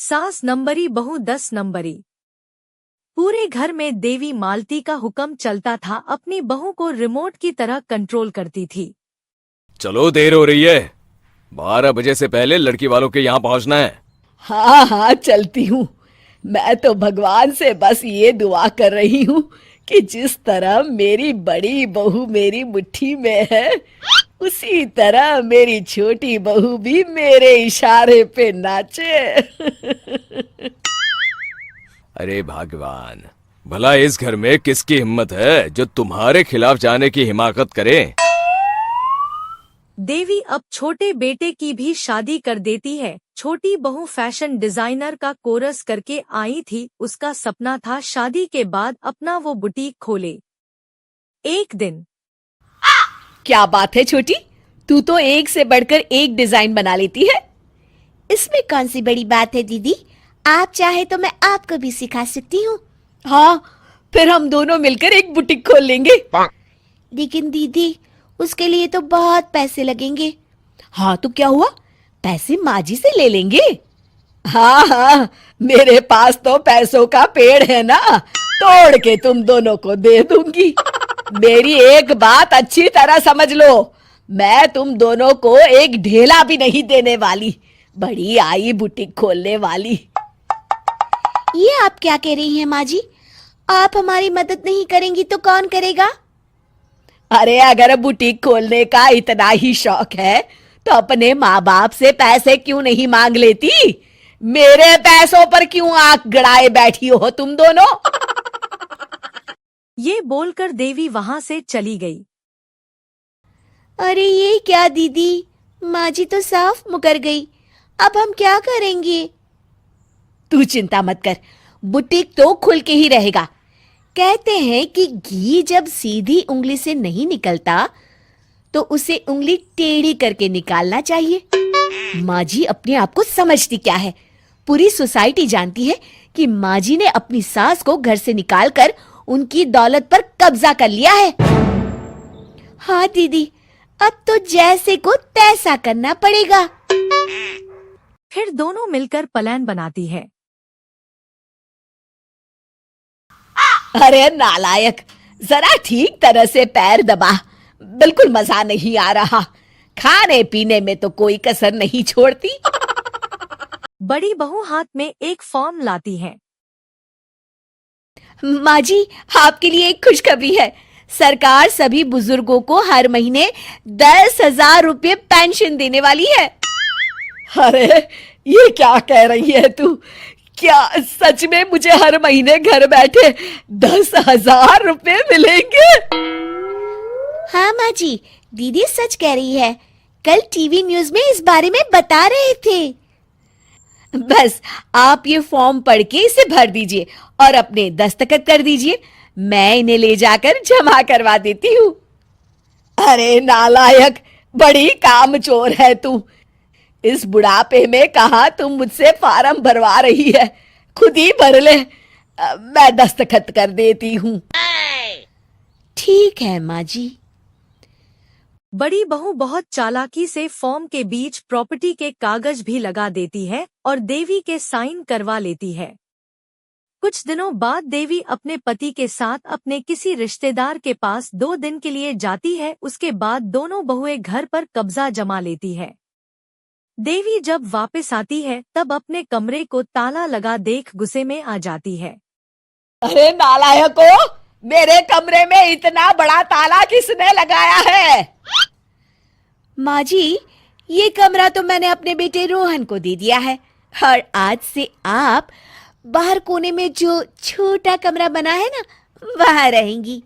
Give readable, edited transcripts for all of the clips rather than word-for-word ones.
सास नंबरी बहू 10 नंबरी। पूरे घर में देवी मालती का हुक्म चलता था, अपनी बहू को रिमोट की तरह कंट्रोल करती थी। चलो देर हो रही है, 12 बजे से पहले लड़की वालों के यहाँ पहुँचना है। हाँ हाँ चलती हूँ। मैं तो भगवान से बस ये दुआ कर रही हूँ कि जिस तरह मेरी बड़ी बहू मेरी मुट्ठी में है, उसी तरह मेरी छोटी बहू भी मेरे इशारे पे नाचे। अरे भगवान, भला इस घर में किसकी हिम्मत है जो तुम्हारे खिलाफ जाने की हिमाकत करे। देवी अब छोटे बेटे की भी शादी कर देती है। छोटी बहू फैशन डिजाइनर का कोर्स करके आई थी। उसका सपना था शादी के बाद अपना वो बुटीक खोले। एक दिन, क्या बात है छोटी, तू तो एक से बढ़कर एक डिजाइन बना लेती है। इसमें कौन सी बड़ी बात है दीदी, आप चाहे तो मैं आपको भी सिखा सकती हूँ। हाँ, फिर हम दोनों मिलकर एक बुटीक खोल लेंगे। लेकिन दीदी, उसके लिए तो बहुत पैसे लगेंगे। हाँ तो क्या हुआ, पैसे माँ जी से ले लेंगे। हाँ हाँ, मेरे पास तो पैसों का पेड़ है ना, तोड़ के तुम दोनों को दे दूंगी। मेरी एक बात अच्छी तरह समझ लो, मैं तुम दोनों को एक ढेला भी नहीं देने वाली। बड़ी आई बुटीक खोलने वाली। ये आप क्या कह रही हैं माँ जी? आप हमारी मदद नहीं करेंगी तो कौन करेगा? अरे अगर बुटीक खोलने का इतना ही शौक है तो अपने माँ बाप से पैसे क्यों नहीं मांग लेती? मेरे पैसों पर क्यों आंख गड़ाए बैठी हो तुम दोनों? ये बोलकर देवी वहां से चली गई। अरे ये क्या दीदी, माँ जी तो साफ मुकर गई। अब हम क्या करेंगे? तू चिंता मत कर, बुटीक तो खुल के ही रहेगा। कहते हैं कि घी जब सीधी उंगली से नहीं निकलता तो उसे उंगली टेढ़ी करके निकालना चाहिए। माँ जी अपने आप को समझती क्या है? पूरी सोसाइटी जानती है कि माँ जी ने अपनी सास को घर से निकालकर उनकी दौलत पर कब्जा कर लिया है। हाँ दीदी, अब तो जैसे को तैसा करना पड़ेगा। फिर दोनों मिलकर प्लान बनाती है। अरे नालायक, जरा ठीक तरह से पैर दबा, बिल्कुल मजा नहीं आ रहा। खाने पीने में तो कोई कसर नहीं छोड़ती। बड़ी बहू हाथ में एक फॉर्म लाती है। माँ जी, आपके लिए एक खुशखबरी है। सरकार सभी बुजुर्गों को हर महीने 10,000 रुपये पेंशन देने वाली है। अरे ये क्या कह रही है तू? क्या सच में मुझे हर महीने घर बैठे 10,000 रुपये मिलेंगे? हाँ माँ जी, दीदी सच कह रही है। कल टीवी न्यूज में इस बारे में बता रहे थे। बस आप ये फॉर्म पढ़ के इसे भर दीजिए और अपने दस्तखत कर दीजिए। मैं इन्हें ले जाकर जमा करवा देती हूँ। अरे नालायक, बड़ी कामचोर है तू। इस बुढ़ापे में कहा तुम मुझसे फार्म भरवा रही है, खुद ही भर ले। मैं दस्तखत कर देती हूँ। ठीक है माँ जी। बड़ी बहू बहुत चालाकी से फॉर्म के बीच प्रॉपर्टी के कागज भी लगा देती है और देवी के साइन करवा लेती है। कुछ दिनों बाद देवी अपने पति के साथ अपने किसी रिश्तेदार के पास 2 दिन के लिए जाती है। उसके बाद दोनों बहुएं घर पर कब्जा जमा लेती है। देवी जब वापस आती है तब अपने कमरे को ताला लगा देख गुस्से में आ जाती है। अरे नालायको, मेरे कमरे में इतना बड़ा ताला किसने लगाया है? माँ जी, ये कमरा तो मैंने अपने बेटे रोहन को दे दिया है और आज से आप बाहर कोने में जो छोटा कमरा बना है ना, वहाँ रहेंगी।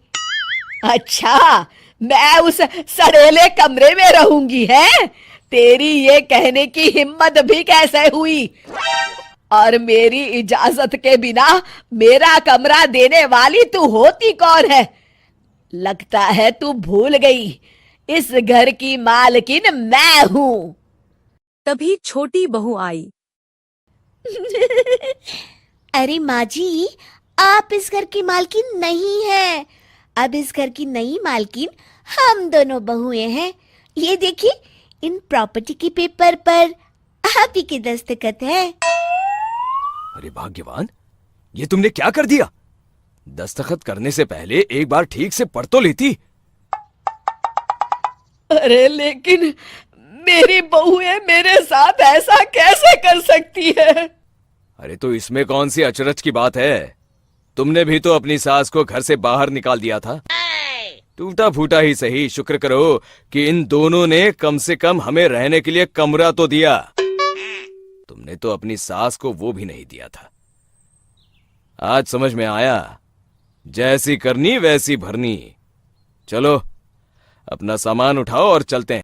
अच्छा, मैं उस सड़ेले कमरे में रहूंगी है? तेरी ये कहने की हिम्मत भी कैसे हुई? और मेरी इजाजत के बिना मेरा कमरा देने वाली तू होती कौन है? लगता है तू भूल गई, इस घर की मालकिन मैं हूँ। तभी छोटी बहू आई। अरे माँ जी, आप इस घर की मालकिन नहीं हैं। अब इस घर की नई मालकिन हम दोनों बहुएं हैं। ये देखिए, इन प्रॉपर्टी के पेपर पर आप ही के दस्तखत है। अरे भाग्यवान, ये तुमने क्या कर दिया? दस्तखत करने से पहले एक बार ठीक से पढ़ तो लेती। अरे लेकिन मेरी बहुएं मेरे साथ ऐसा कैसे कर सकती है? अरे तो इसमें कौन सी अचरज की बात है? तुमने भी तो अपनी सास को घर से बाहर निकाल दिया था। टूटा फूटा ही सही, शुक्र करो कि इन दोनों ने कम से कम हमें रहने के लिए कमरा तो दिया। तुमने तो अपनी सास को वो भी नहीं दिया था। आज समझ में आया, जैसी करनी वैसी भरनी। चलो अपना सामान उठाओ और चलते हैं।